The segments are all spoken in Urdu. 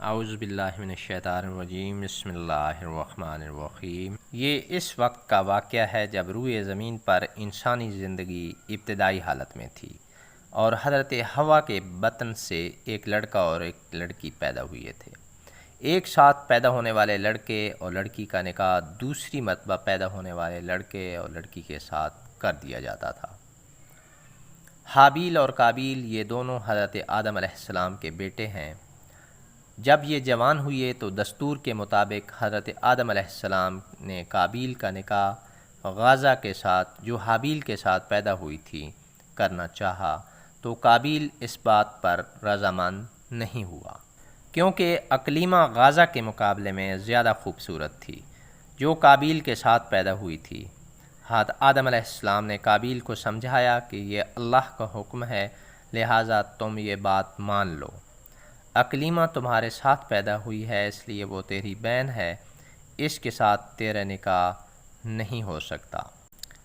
اعوذ باللہ من الشیطان الرجیم بسم اللہ الرحمن الرحیم۔ یہ اس وقت کا واقعہ ہے جب روئے زمین پر انسانی زندگی ابتدائی حالت میں تھی اور حضرت حوا کے بطن سے ایک لڑکا اور ایک لڑکی پیدا ہوئے تھے۔ ایک ساتھ پیدا ہونے والے لڑکے اور لڑکی کا نکاح دوسری مرتبہ پیدا ہونے والے لڑکے اور لڑکی کے ساتھ کر دیا جاتا تھا۔ حابیل اور قابیل یہ دونوں حضرت آدم علیہ السلام کے بیٹے ہیں۔ جب یہ جوان ہوئے تو دستور کے مطابق حضرت آدم علیہ السلام نے قابیل کا نکاح غازہ کے ساتھ جو حابیل کے ساتھ پیدا ہوئی تھی کرنا چاہا، تو قابیل اس بات پر رضامند نہیں ہوا، کیونکہ اقلیمہ غازہ کے مقابلے میں زیادہ خوبصورت تھی جو قابیل کے ساتھ پیدا ہوئی تھی۔ حضرت آدم علیہ السلام نے قابیل کو سمجھایا کہ یہ اللہ کا حکم ہے، لہٰذا تم یہ بات مان لو۔ اقلیمہ تمہارے ساتھ پیدا ہوئی ہے، اس لیے وہ تیری بہن ہے، اس کے ساتھ تیرا نکاح نہیں ہو سکتا۔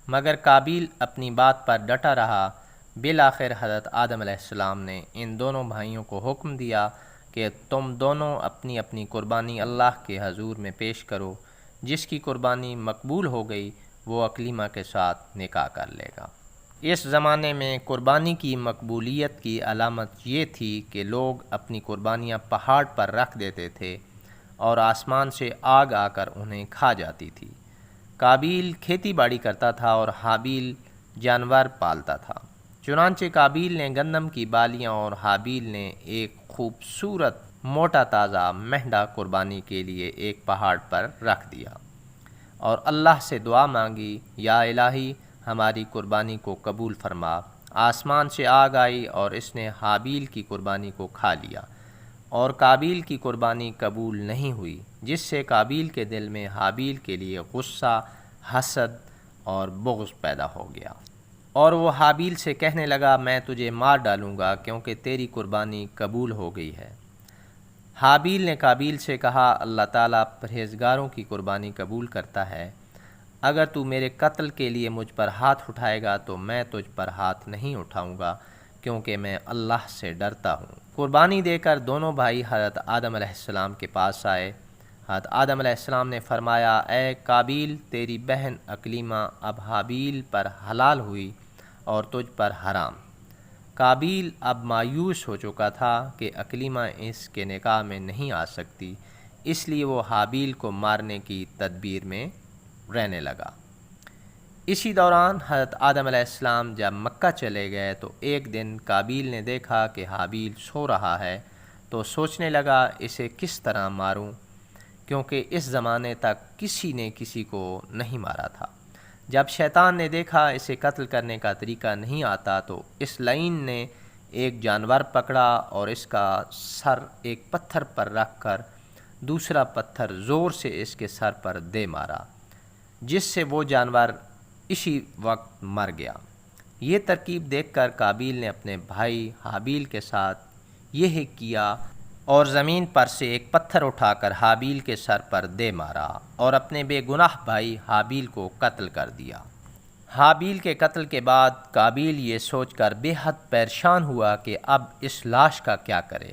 مگر قابیل اپنی بات پر ڈٹا رہا۔ بالآخر حضرت آدم علیہ السلام نے ان دونوں بھائیوں کو حکم دیا کہ تم دونوں اپنی اپنی قربانی اللہ کے حضور میں پیش کرو، جس کی قربانی مقبول ہو گئی وہ اقلیمہ کے ساتھ نکاح کر لے گا۔ اس زمانے میں قربانی کی مقبولیت کی علامت یہ تھی کہ لوگ اپنی قربانیاں پہاڑ پر رکھ دیتے تھے اور آسمان سے آگ آ کر انہیں کھا جاتی تھی۔ قابیل کھیتی باڑی کرتا تھا اور حابیل جانور پالتا تھا۔ چنانچہ قابیل نے گندم کی بالیاں اور حابیل نے ایک خوبصورت موٹا تازہ مہنڈا قربانی کے لیے ایک پہاڑ پر رکھ دیا اور اللہ سے دعا مانگی، یا الہی ہماری قربانی کو قبول فرما۔ آسمان سے آگ آئی اور اس نے حابیل کی قربانی کو کھا لیا اور قابیل کی قربانی قبول نہیں ہوئی، جس سے قابیل کے دل میں حابیل کے لیے غصہ، حسد اور بغض پیدا ہو گیا، اور وہ حابیل سے کہنے لگا میں تجھے مار ڈالوں گا کیونکہ تیری قربانی قبول ہو گئی ہے۔ حابیل نے قابیل سے کہا، اللہ تعالیٰ پرہیزگاروں کی قربانی قبول کرتا ہے، اگر تو میرے قتل کے لیے مجھ پر ہاتھ اٹھائے گا تو میں تجھ پر ہاتھ نہیں اٹھاؤں گا، کیونکہ میں اللہ سے ڈرتا ہوں۔ قربانی دے کر دونوں بھائی حضرت آدم علیہ السلام کے پاس آئے۔ حضرت آدم علیہ السلام نے فرمایا، اے قابیل، تیری بہن اقلیمہ اب حابیل پر حلال ہوئی اور تجھ پر حرام۔ قابیل اب مایوس ہو چکا تھا کہ اقلیمہ اس کے نکاح میں نہیں آ سکتی، اس لیے وہ حابیل کو مارنے کی تدبیر میں رہنے لگا۔ اسی دوران حضرت آدم علیہ السلام جب مکہ چلے گئے تو ایک دن قابیل نے دیکھا کہ حابیل سو رہا ہے، تو سوچنے لگا اسے کس طرح ماروں، کیونکہ اس زمانے تک کسی نے کسی کو نہیں مارا تھا۔ جب شیطان نے دیکھا اسے قتل کرنے کا طریقہ نہیں آتا تو اس لعین نے ایک جانور پکڑا اور اس کا سر ایک پتھر پر رکھ کر دوسرا پتھر زور سے اس کے سر پر دے مارا، جس سے وہ جانور اسی وقت مر گیا۔ یہ ترکیب دیکھ کر قابیل نے اپنے بھائی حابیل کے ساتھ یہ کیا اور زمین پر سے ایک پتھر اٹھا کر حابیل کے سر پر دے مارا اور اپنے بے گناہ بھائی حابیل کو قتل کر دیا۔ حابیل کے قتل کے بعد قابیل یہ سوچ کر بے حد پریشان ہوا کہ اب اس لاش کا کیا کرے۔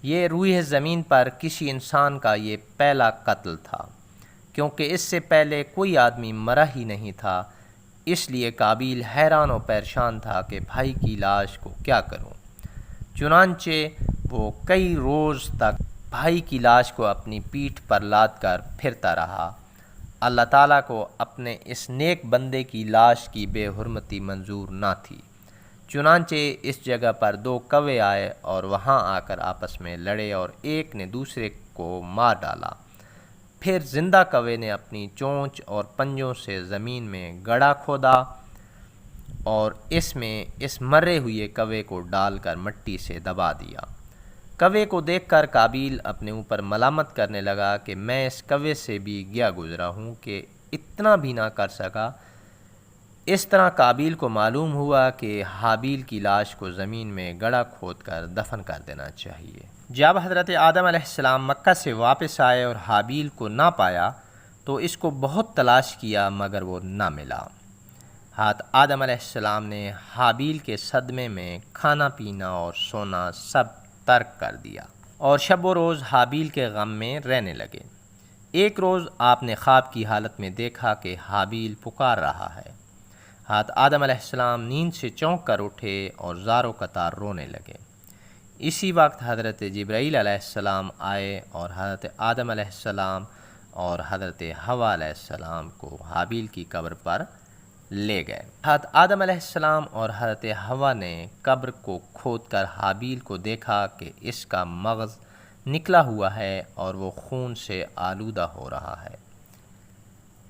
یہ روئے زمین پر کسی انسان کا یہ پہلا قتل تھا، کیونکہ اس سے پہلے کوئی آدمی مرا ہی نہیں تھا، اس لیے قابیل حیران و پریشان تھا کہ بھائی کی لاش کو کیا کروں۔ چنانچہ وہ کئی روز تک بھائی کی لاش کو اپنی پیٹھ پر لاد کر پھرتا رہا۔ اللہ تعالیٰ کو اپنے اس نیک بندے کی لاش کی بے حرمتی منظور نہ تھی، چنانچہ اس جگہ پر دو کوے آئے اور وہاں آ کر آپس میں لڑے اور ایک نے دوسرے کو مار ڈالا۔ پھر زندہ کوے نے اپنی چونچ اور پنجوں سے زمین میں گڑھا کھودا اور اس میں اس مرے ہوئے کوے کو ڈال کر مٹی سے دبا دیا۔ کوے کو دیکھ کر قابیل اپنے اوپر ملامت کرنے لگا کہ میں اس کوے سے بھی گیا گزرا ہوں کہ اتنا بھی نہ کر سکا۔ اس طرح قابیل کو معلوم ہوا کہ حابیل کی لاش کو زمین میں گڑھا کھود کر دفن کر دینا چاہیے۔ جب حضرت آدم علیہ السلام مکہ سے واپس آئے اور حابیل کو نہ پایا تو اس کو بہت تلاش کیا مگر وہ نہ ملا۔ حضرت آدم علیہ السلام نے حابیل کے صدمے میں کھانا پینا اور سونا سب ترک کر دیا۔ اور شب و روز حابیل کے غم میں رہنے لگے۔ ایک روز آپ نے خواب کی حالت میں دیکھا کہ حابیل پکار رہا ہے۔ حضرت آدم علیہ السلام نیند سے چونک کر اٹھے اور زاروں قطار رونے لگے۔ اسی وقت حضرت جبرائیل علیہ السلام آئے اور حضرت آدم علیہ السلام اور حضرت حوا علیہ السلام کو حابیل کی قبر پر لے گئے۔ حضرت آدم علیہ السلام اور حضرت حوا نے قبر کو کھود کر حابیل کو دیکھا کہ اس کا مغز نکلا ہوا ہے اور وہ خون سے آلودہ ہو رہا ہے۔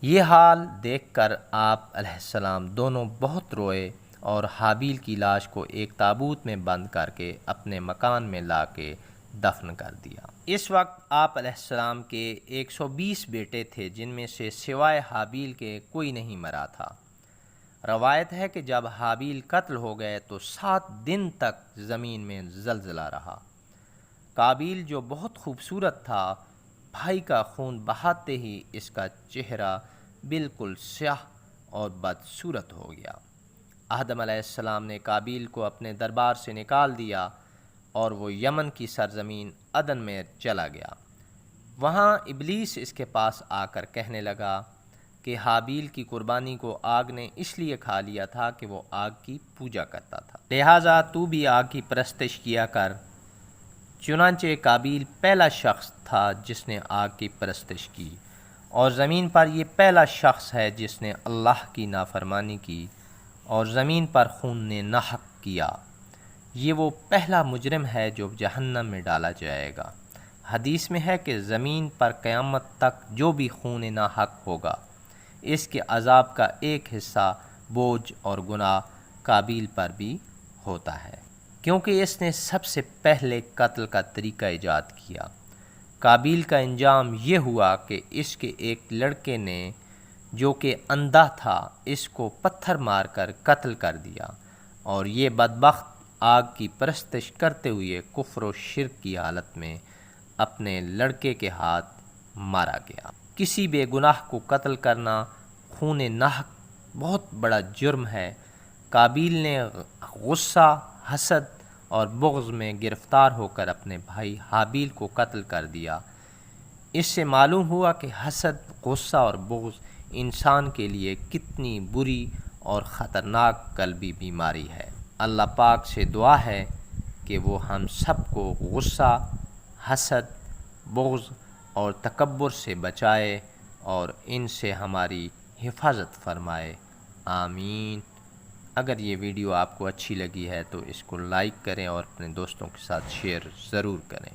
یہ حال دیکھ کر آپ علیہ السلام دونوں بہت روئے اور حابیل کی لاش کو ایک تابوت میں بند کر کے اپنے مکان میں لا کے دفن کر دیا۔ اس وقت آپ علیہ السلام کے 120 بیٹے تھے، جن میں سے سوائے حابیل کے کوئی نہیں مرا تھا۔ روایت ہے کہ جب حابیل قتل ہو گئے تو 7 دن تک زمین میں زلزلہ رہا۔ قابیل جو بہت خوبصورت تھا، بھائی کا خون بہاتے ہی اس کا چہرہ بالکل سیاہ اور بدصورت ہو گیا۔ آدم علیہ السلام نے قابیل کو اپنے دربار سے نکال دیا اور وہ یمن کی سرزمین عدن میں چلا گیا۔ وہاں ابلیس اس کے پاس آ کر کہنے لگا کہ حابیل کی قربانی کو آگ نے اس لیے کھا لیا تھا کہ وہ آگ کی پوجا کرتا تھا، لہٰذا تو بھی آگ کی پرستش کیا کر۔ چنانچہ قابیل پہلا شخص تھا جس نے آگ کی پرستش کی، اور زمین پر یہ پہلا شخص ہے جس نے اللہ کی نافرمانی کی اور زمین پر خون نے ناحق کیا۔ یہ وہ پہلا مجرم ہے جو جہنم میں ڈالا جائے گا۔ حدیث میں ہے کہ زمین پر قیامت تک جو بھی خون ناحق ہوگا، اس کے عذاب کا ایک حصہ بوجھ اور گناہ قابیل پر بھی ہوتا ہے، کیونکہ اس نے سب سے پہلے قتل کا طریقہ ایجاد کیا۔ قابیل کا انجام یہ ہوا کہ اس کے ایک لڑکے نے جو کہ اندھا تھا اس کو پتھر مار کر قتل کر دیا، اور یہ بدبخت آگ کی پرستش کرتے ہوئے کفر و شرک کی حالت میں اپنے لڑکے کے ہاتھ مارا گیا۔ کسی بے گناہ کو قتل کرنا خون ناحق بہت بڑا جرم ہے۔ قابیل نے غصہ، حسد اور بغض میں گرفتار ہو کر اپنے بھائی حابیل کو قتل کر دیا۔ اس سے معلوم ہوا کہ حسد، غصہ اور بغض انسان کے لیے کتنی بری اور خطرناک قلبی بیماری ہے۔ اللہ پاک سے دعا ہے کہ وہ ہم سب کو غصہ، حسد، بغض اور تکبر سے بچائے اور ان سے ہماری حفاظت فرمائے، آمین۔ اگر یہ ویڈیو آپ کو اچھی لگی ہے تو اس کو لائک کریں اور اپنے دوستوں کے ساتھ شیئر ضرور کریں۔